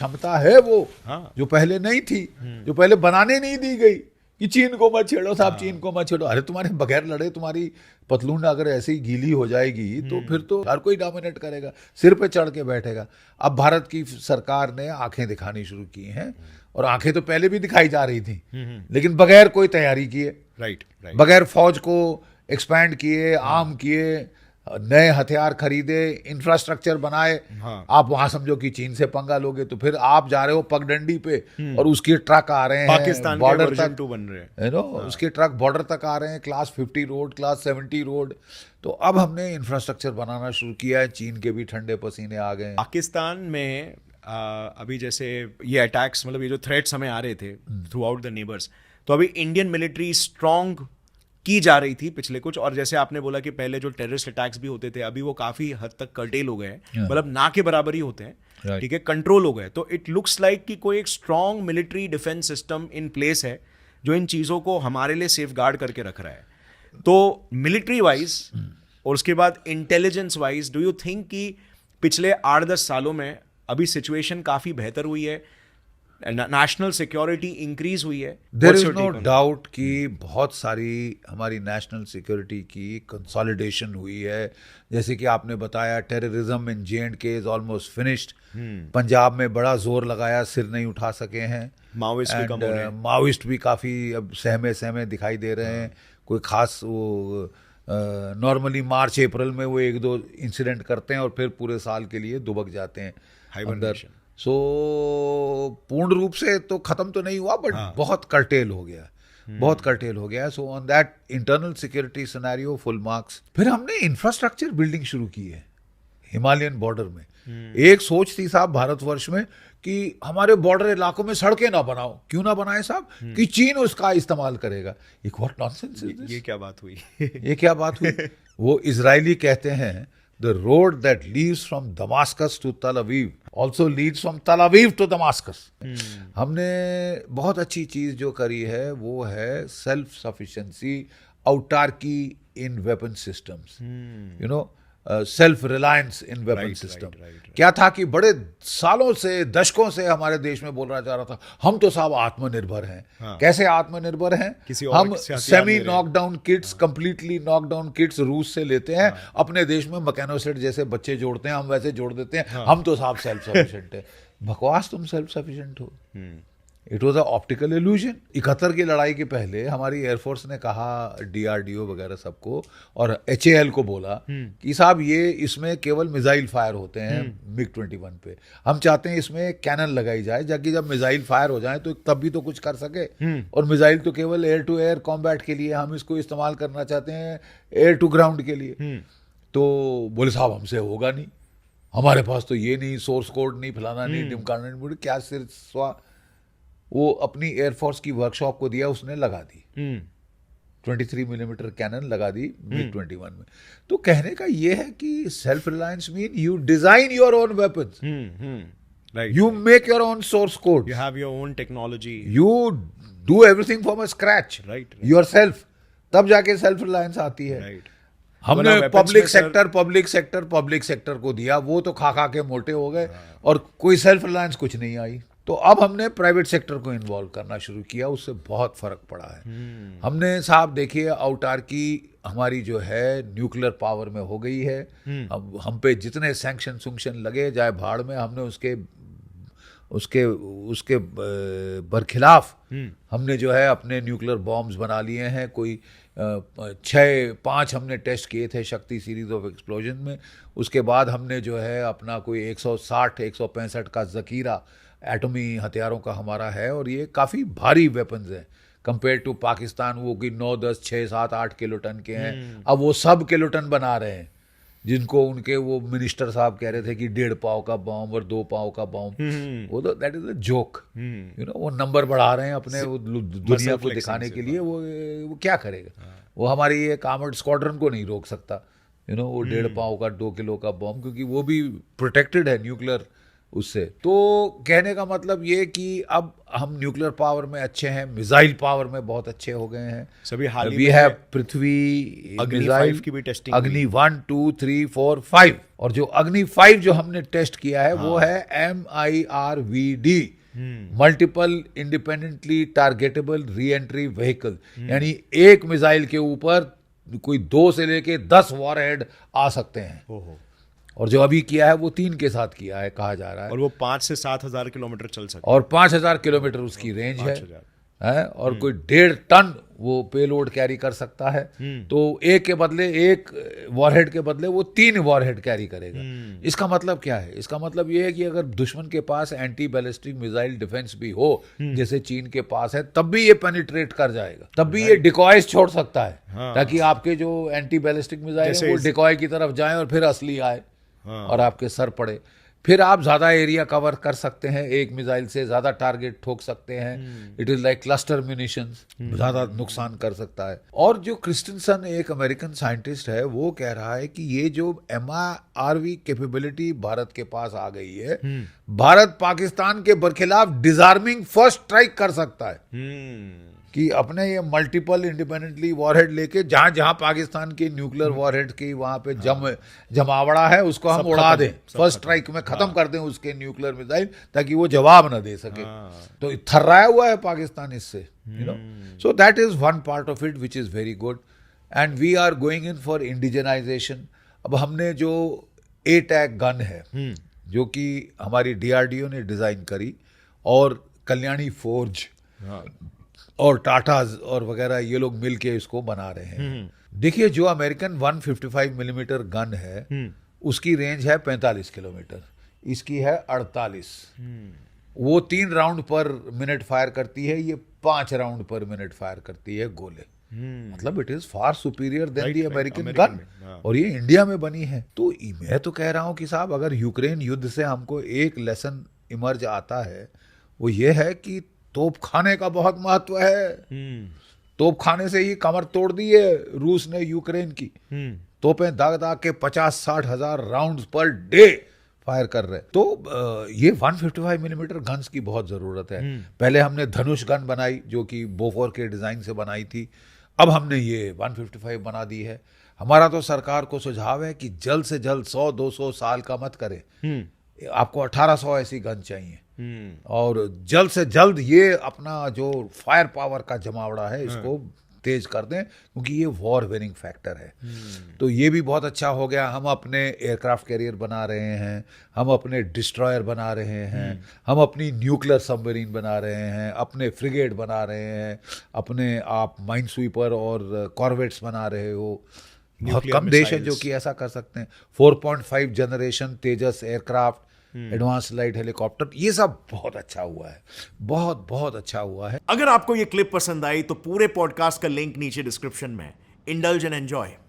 क्षमता है वो, हाँ। जो पहले नहीं थी, जो पहले बनाने नहीं दी गई कि चीन को मत छेड़ो साहब, चीन को मत छेड़ो। अरे तुम्हारे बगैर लड़े तुम्हारी पतलून अगर ऐसी गीली हो जाएगी तो फिर तो हर कोई डोमिनेट करेगा, सिर पे चढ़ के बैठेगा। अब भारत की सरकार ने आंखें दिखानी शुरू की हैं, और आंखें तो पहले भी दिखाई जा रही थी, लेकिन बगैर कोई तैयारी किए, राइट। बगैर फौज को एक्सपैंड किए, आर्म किए, नए हथियार खरीदे, इंफ्रास्ट्रक्चर बनाए। हाँ। आप वहां समझो कि चीन से पंगा लोगे तो फिर आप जा रहे हो पगडंडी पे, और उसके ट्रक आ रहे हैं पाकिस्तान के बॉर्डर वर्जन तक, 2 बन रहे हैं। यू नो, उसके ट्रक बॉर्डर तक आ रहे हैं, क्लास 50 रोड, क्लास 70 रोड। तो अब हमने इंफ्रास्ट्रक्चर बनाना शुरू किया है, चीन के भी ठंडे पसीने आ गए हैं। पाकिस्तान में अभी जैसे ये अटैक्स, मतलब ये जो थ्रेट्स हमें आ रहे थे थ्रू आउट द नेबर्स, तो अभी इंडियन मिलिट्री स्ट्रांग की जा रही थी पिछले कुछ, और जैसे आपने बोला कि पहले जो टेररिस्ट अटैक्स भी होते थे अभी वो काफी हद तक कर्टेल हो गए हैं, मतलब ना के बराबर ही होते हैं, Right. ठीक है, कंट्रोल हो गए। तो इट लुक्स लाइक कि कोई एक strong military defence system in place है जो इन चीज़ों को हमारे लिए सेफ गार्ड करके रख रहा है। तो मिलिट्री वाइज और उसके बाद intelligence wise, do you think कि पिछले 8-10 सालों में अभी सिचुएशन काफ़ी बेहतर हुई है, नेशनल सिक्योरिटी इंक्रीज हुई है? There What's is your no take on it? Doubt कि बहुत सारी हमारी नेशनल सिक्योरिटी की कंसोलिडेशन हुई है। जैसे कि आपने बताया, terrorism in J&K is almost finished. Punjab में बड़ा जोर लगाया, सिर नहीं उठा सके हैं। माओइस्ट भी कम हो रहे हैं। माओइस्ट भी काफ़ी अब सहमे सहमे दिखाई दे रहे हैं। कोई खास वो नॉर्मली मार्च अप्रैल में वो 1-2 इंसिडेंट करते हैं और फिर पूरे साल के लिए दुबक जाते हैं अंदर। Hibernation. सो पूर्ण रूप से तो खत्म तो नहीं हुआ, बट बहुत कर्टेल हो गया, बहुत कर्टेल हो गया। So on that internal security scenario full marks. फिर हमने इंफ्रास्ट्रक्चर बिल्डिंग शुरू की है हिमालयन बॉर्डर में। एक सोच थी साहब भारतवर्ष में कि हमारे बॉर्डर इलाकों में सड़कें ना बनाओ। क्यों ना बनाए साहब? कि चीन उसका इस्तेमाल करेगा। एक व्हाट नॉनसेंस इज दिस? ये क्या बात हुई? ये क्या बात हुई? वो इजरायली कहते हैं, the road that leaves from Damascus to Tel Aviv also leads from तल अवीव टू दमास्कस। हमने बहुत अच्छी चीज जो करी है वो है self sufficiency, autarky in weapon systems, you know, self reliance in weapon system. क्या था कि बड़े सालों से, दशकों से हमारे देश में बोला जा रहा था हम तो साहब आत्मनिर्भर हैं। कैसे आत्मनिर्भर हैं? किसी और हम से हथियार सेमी ले रहे हैं। Knockdown kits, completely knockdown kits रूस से लेते हैं। अपने देश में मैकेनोसेट जैसे बच्चे जोड़ते हैं, हम वैसे जोड़ देते हैं। हम तो साहब सेल्फ सफिशिएंट है। बकवास, तुम सेल्फ सफिशिएंट हो। It was a optical illusion. 71 की लड़ाई के पहले हमारी एयरफोर्स ने कहा, DRDO वगैरह सबको, और HAL को बोला कि साहब ये इसमें केवल मिसाइल फायर होते हैं MiG-21 पे। हम चाहते हैं इसमें कैनन लगाई जाए, ताकि जब मिसाइल फायर हो जाए तो तब भी तो कुछ कर सके। और मिसाइल तो केवल एयर टू एयर कॉम्बैट के लिए, हम इसको इस्तेमाल करना चाहते हैं एयर टू ग्राउंड के लिए। तो बोले साहब हमसे होगा नहीं, हमारे पास तो ये नहीं, सोर्स कोड नहीं, फलाना नहीं, ढिमकाना नहीं। बोले क्या सिर स्वा। वो अपनी एयरफोर्स की वर्कशॉप को दिया, उसने लगा दी 23 मिलीमीटर कैनन लगा दी MiG-21 में। तो कहने का ये है कि self reliance mean you design your own weapons, Right. You make your own source code, You have your own technology. You do everything from a scratch Right. Yourself. तब जाके सेल्फ रिलायंस आती है। Right. हमने वरना weapons public में sir- sector public sector को दिया, वो तो खा खा के मोटे हो गए, और कोई सेल्फ रिलायंस कुछ नहीं आई। तो अब हमने प्राइवेट सेक्टर को इन्वॉल्व करना शुरू किया, उससे बहुत फर्क पड़ा है। हमने साहब देखिए, औटार्की हमारी जो है न्यूक्लियर पावर में हो गई है। अब हम पे जितने सैंक्शन लगे जाए भाड़ में, हमने उसके बरखिलाफ हमने जो है अपने न्यूक्लियर बॉम्ब्स बना लिए हैं। कोई 6-5 हमने टेस्ट किए थे शक्ति सीरीज ऑफ एक्सप्लोजन में। उसके बाद हमने जो है अपना कोई 160-165 का जखीरा एटमी हथियारों का हमारा है, और ये काफ़ी भारी वेपन्स हैं कंपेयर टू पाकिस्तान। वो कि 9, 10, 6, 7, 8 किलो टन के हैं। अब वो सब किलो टन बना रहे हैं, जिनको उनके वो मिनिस्टर साहब कह रहे थे कि 1.5 पाव का बॉम्ब और 2 पाव का बॉम्ब। वो तो that is a joke, you know. वो नंबर बढ़ा रहे हैं अपने वो दुनिया को दिखाने के लिए। वो क्या करेगा? वो हमारी एक आर्मर्ड स्क्वाड्रन को नहीं रोक सकता, यू नो। वो 1.5 पाव का 2 किलो का बॉम्ब, क्योंकि वो भी प्रोटेक्टेड है न्यूक्लियर उससे। तो कहने का मतलब ये कि अब हम न्यूक्लियर पावर में अच्छे हैं, मिसाइल पावर में बहुत अच्छे हो गए हैं। सभी हाल ही वी में हैव पृथ्वी अग्नि मिसाइल 5 की भी टेस्टिंग अग्नि 1 2 3 4 5, और जो अग्नि 5 जो हमने टेस्ट किया है वो है MIRVD, multiple independently targetable re entry vehicle, यानी एक मिसाइल के ऊपर कोई 2 से लेके 10 वॉरहेड आ सकते हैं। ओहो। और जो अभी किया है वो 3 के साथ किया है, कहा जा रहा है। और वो 5 से 7 हजार किलोमीटर चल सकता और 5000 किलोमीटर उसकी रेंज है, 5000। और कोई 1.5 टन वो पेलोड कैरी कर सकता है। तो एक के बदले एक वॉरहेड के बदले वो 3 वॉरहेड कैरी करेगा। इसका मतलब क्या है? इसका मतलब ये है कि अगर दुश्मन के पास एंटी बैलिस्टिक मिसाइल डिफेंस भी हो, जैसे चीन के पास है, तब भी ये पेनिट्रेट कर जाएगा, तब भी ये डिकॉयज छोड़ सकता है, ताकि आपके जो एंटी बैलिस्टिक मिसाइल है वो डिकॉय की तरफ जाएं और फिर असली आए और आपके सर पड़े। फिर आप ज्यादा एरिया कवर कर सकते हैं, एक मिसाइल से ज्यादा टारगेट ठोक सकते हैं। It is like cluster munitions, ज्यादा नुकसान कर सकता है। और जो क्रिस्टनसन एक अमेरिकन साइंटिस्ट है, वो कह रहा है कि ये जो MIRV कैपेबिलिटी भारत के पास आ गई है, भारत पाकिस्तान के बरखिलाफ डिजार्मिंग फर्स्ट स्ट्राइक कर सकता है। कि अपने ये मल्टीपल इंडिपेंडेंटली वॉरहेड लेके जहां जहां पाकिस्तान के न्यूक्लियर वॉरहेड की वहां पे जमावड़ा है, उसको हम उड़ा दें, फर्स्ट स्ट्राइक में खत्म कर दें उसके न्यूक्लियर मिसाइल, ताकि वो जवाब न दे सके। तो थर्राया हुआ है पाकिस्तान इससे, you know. So that is one part of it which is very good, and we are going in for indigenisation. अब हमने जो ATAC गन है, जो कि हमारी DRDO ने डिजाइन करी, और कल्याणी फोर्ज और टाटाज और वगैरह ये लोग मिलके इसको बना रहे हैं। देखिए, जो अमेरिकन 155 मिलीमीटर गन है, उसकी रेंज है 45 किलोमीटर, इसकी है 48। वो 3 राउंड पर मिनट फायर करती है, ये 5 राउंड पर मिनट फायर करती है गोले। मतलब it is far superior than the American gun, और ये इंडिया में बनी है। तो मैं तो कह रहा हूं कि साहब, अगर यूक्रेन युद्ध से हमको एक लेसन इमर्ज आता है, वो ये है कि तोप खाने का बहुत महत्व है। तोप खाने से ही कमर तोड़ दी है रूस ने यूक्रेन की। तोपें दाग दाग के 50-60 हजार राउंड्स पर डे फायर कर रहे। तो ये 155 मिलीमीटर गन्स की बहुत जरूरत है। पहले हमने धनुष गन बनाई, जो कि बोफोर के डिजाइन से बनाई थी, अब हमने ये 155 बना दी है। हमारा तो सरकार को सुझाव है कि जल्द से जल्द 100-200 साल का मत करे, आपको 1800 ऐसी गन चाहिए, और जल्द से जल्द ये अपना जो फायर पावर का जमावड़ा है इसको तेज कर दें, क्योंकि ये वॉर विनिंग फैक्टर है। तो ये भी बहुत अच्छा हो गया। हम अपने एयरक्राफ्ट कैरियर बना रहे हैं, हम अपने डिस्ट्रॉयर बना रहे हैं, हम अपनी न्यूक्लियर सबमरीन बना रहे हैं, अपने फ्रिगेट बना रहे हैं, अपने आप माइन स्वीपर और कॉर्वेट्स बना रहे हो। बहुत कम देश है जो कि ऐसा कर सकते हैं। 4.5 जनरेशन तेजस एयरक्राफ्ट, एडवांस लाइट हेलीकॉप्टर, ये सब बहुत अच्छा हुआ है, बहुत बहुत अच्छा हुआ है। अगर आपको ये क्लिप पसंद आई तो पूरे पॉडकास्ट का लिंक नीचे डिस्क्रिप्शन में। Indulge and enjoy.